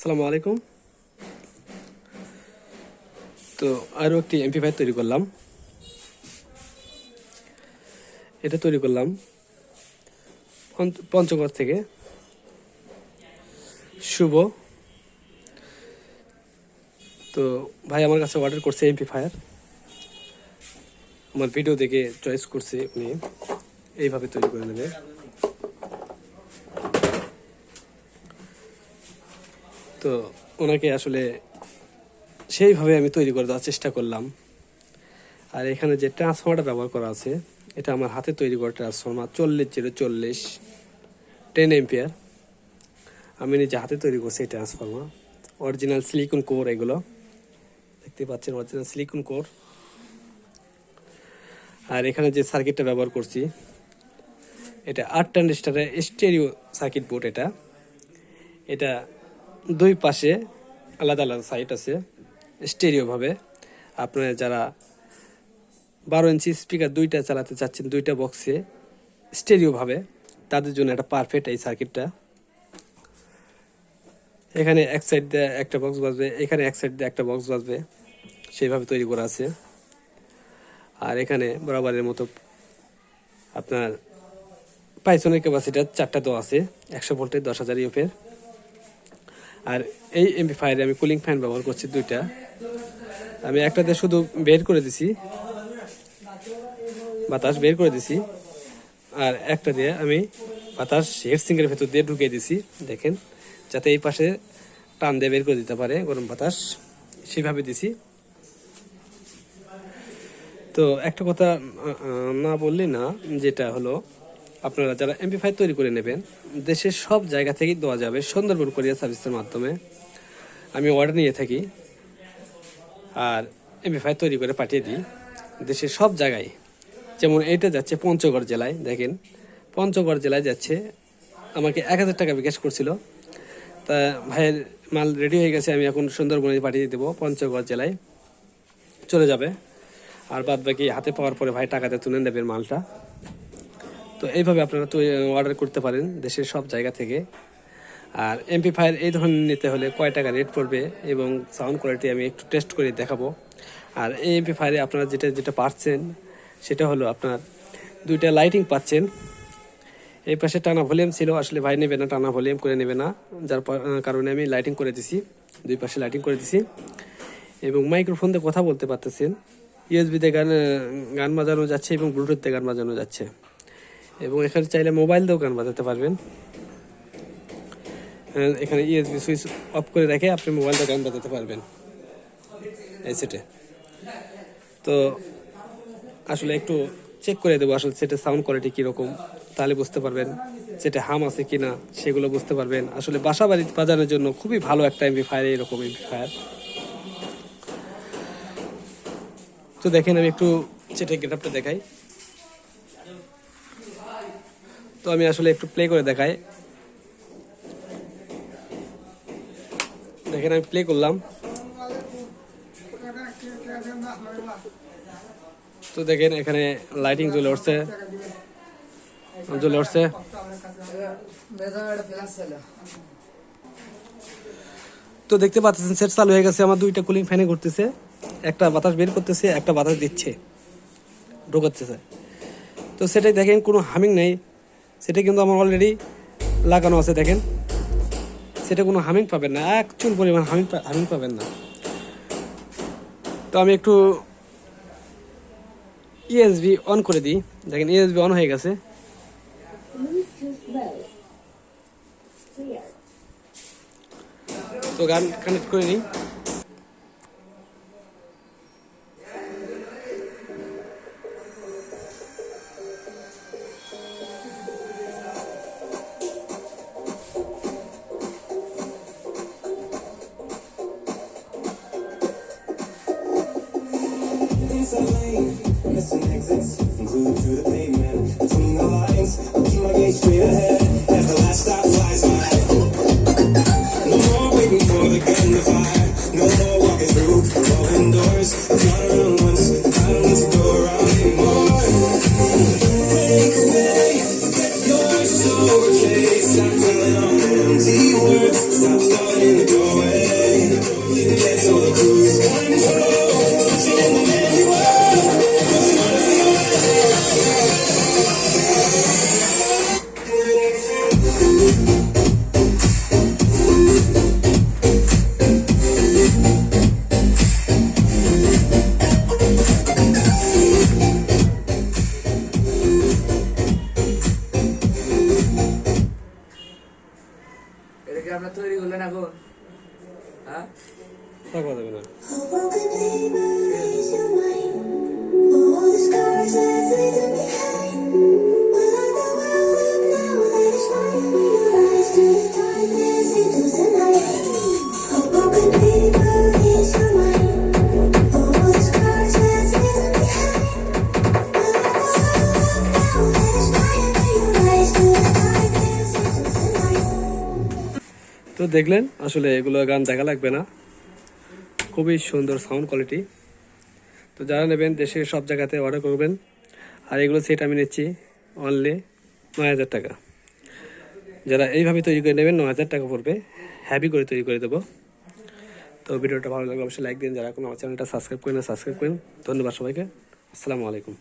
আসসালামু আলাইকুম। তো আরও একটি এমপি5 তৈরি করলাম। এটা তৈরি করলাম পঞ্চগড় থেকে। শুভ। তো ভাই আমার কাছে অর্ডার করছে এমপি5, আমার ভিডিও দেখে চয়েস করছে, উনি এইভাবে তৈরি করে নেবে। তো ওনাকে আসলে সেইভাবে আমি তৈরি করে দেওয়ার চেষ্টা করলাম। আর এখানে যে ট্রান্সফর্মারটা ব্যবহার করা আছে, এটা আমার হাতে তৈরি করা ট্রান্সফর্মার 40-040 10 এম্পিয়ার। আমি নিজে হাতে তৈরি করছি এই ট্রান্সফর্মার। অরিজিনাল সিলিকন কোর, এগুলো দেখতে পাচ্ছেন অরিজিনাল সিলিকন কোর। আর এখানে যে সার্কিটটা ব্যবহার করছি, এটা 8 ট্রানজিস্টরের স্টেরিও সার্কিট বোর্ড। এটা দুই পাশে আলাদা আলাদা সাইট আছে স্টেরিওভাবে। আপনারা যারা 12 ইঞ্চি স্পিকার দুইটা চালাতে চাচ্ছেন, দুইটা বক্সে স্টেরিওভাবে, তাদের জন্য এটা পারফেক্ট এই সার্কিটটা। এখানে এক সাইড দিয়ে একটা বক্স বাজবে, এখানে এক সাইড দিয়ে একটা বক্স বাজবে, সেইভাবে তৈরি করা আছে। আর এখানে বরাবরের মতো আপনার পাইথনের ক্যাপাসিটার 4টা দেওয়া আছে, 100 ভোল্টের 10,000 ইউপের। আর এই এমপি5 আমি কুলিং ফ্যান ব্যবহার করছি 2টা। আমি একটাতে শুধু বের করে দিছি, বাতাস বের করে দিছি, আর একটা দিয়ে আমি বাতাস হেডসিংয়ের ভেতর দিয়ে ঢুকিয়ে দিছি, দেখেন, যাতে এই পাশে টান দিয়ে বের করে দিতে পারে গরম বাতাস, সেভাবে দিছি। তো একটা কথা না বললে না, যেটা হলো আপনারা যারা এমপি5 তৈরি করে নেবেন, দেশের সব জায়গা থেকেই দেওয়া যাবে সুন্দরবন কোরিয়ার সার্ভিসের মাধ্যমে। আমি অর্ডার নিয়ে থাকি আর এমপি5 তৈরি করে পাঠিয়ে দিই দেশের সব জায়গায়। যেমন এটা যাচ্ছে পঞ্চগড় জেলায়, দেখেন পঞ্চগড় জেলায় যাচ্ছে। আমাকে 1000 টাকা বিকাশ করছিল, তা ভাইয়ের মাল রেডি হয়ে গেছে, আমি এখন সুন্দরবনে পাঠিয়ে দেবো, পঞ্চগড় জেলায় চলে যাবে। আর বাদ বাকি হাতে পাওয়ার পরে ভাই টাকাতে তুলে নেবেন মালটা। তো এইভাবে আপনারা অর্ডার করতে পারেন দেশের সব জায়গা থেকে। আর এমপি5 এই ধরনের নিতে হলে কয় টাকা রেট পড়বে এবং সাউন্ড কোয়ালিটি আমি একটু টেস্ট করে দেখাবো। আর এই এমপি5 আপনারা যেটা পাচ্ছেন, সেটা হলো আপনার 2টা লাইটিং পাচ্ছেন। এই পাশে টানা ভলিউম ছিল, আসলে ভাই নেবে না, টানা ভলিউম করে নেবে না, যার কারণে আমি লাইটিং করে দিছি, 2 পাশে লাইটিং করে দিছি। এবং মাইক্রোফোন দিয়ে কথা বলতে পারতেছেন, ইউএসবিতে গান বাজানো যাচ্ছে এবং ব্লুটুথে গান বাজানো যাচ্ছে। এবং এখানে চাইলে মোবাইল দিয়েও গান বাজাতে পারবেন। এখানে ইউএসবি সুইচ অফ করে রেখে আপনি মোবাইল দিয়ে গান বাজাতে পারবেন এই সেটে। তো আসলে একটু চেক করে দেবো আসলে সেটের সাউন্ড কোয়ালিটি কীরকম, তাহলে বুঝতে পারবেন সেটে হাম আছে কি না, সেগুলো বুঝতে পারবেন। আসলে বাসা বাড়ি বাজানোর জন্য খুবই ভালো একটা এমপি5, এরকম এমপি5। তো দেখেন আমি একটু সেটের গেটআপটা দেখাই। তো আমি আসলে একটু প্লে করে দেখাই, দেখেন আমি প্লে করলাম। তো দেখেন এখানে লাইটিং জ্বলে উঠছে। তো দেখতে পাচ্ছেন সেট চালু হয়ে গেছে আমার। 2টা কুলিং ফ্যানে ঘুরতেছে, একটা বাতাস বের করতেছে, একটা বাতাস দিচ্ছে, ঢোকাচ্ছে। তো সেটাই দেখেন কোনো হামিং নেই, সেটা কিন্তু আমার অলরেডি লাগানো আছে। দেখেন সেটা কোনো হামিং পাবেন না, এক চুল পরিমাণ হামিং পাবেন না। তো আমি একটু ইউএসবি অন করে দিই, দেখেন ইউএসবি অন হয়ে গেছে। তো গান কানেক্ট করে নিই। Missing exits, glued to the pavement. Between the lines, I'll keep my gaze straight ahead as the last stop flies by. No more waiting for the gun to fire. No more walking through revolving doors. I've gone around once, I don't need to go around anymore. Make a way, get your soul chased. Stop telling all empty words. Stop starting the door. হ্যাঁ কথা দেবে না A broken paper, raise your mind. All the scars left written behind. We'll let the world up now that it's fine. Realize to the darkness into the night. A broken paper, raise your mind. All the scars left written behind. We'll let the world up now that it's fine. Realize to the darkness into the night. তো দেখলেন আসলে এগুলো গান দেখা লাগবে না, খুবই সুন্দর সাউন্ড কোয়ালিটি। তো যারা নেবেন দেশের সব জায়গাতে অর্ডার করবেন। আর এগুলো সেট আমি নিচ্ছি অনলি 9,000 টাকা। যারা এইভাবে তৈরি করে নেবেন 9,000 টাকা পড়বে, হ্যাভি করে তৈরি করে দেবো। তো ভিডিওটা ভালো লাগলে অবশ্যই লাইক দিন, যারা কোনো আমার চ্যানেলটা সাবস্ক্রাইব করেন না সাবস্ক্রাইব করেন। ধন্যবাদ সবাইকে, আসসালামু আলাইকুম।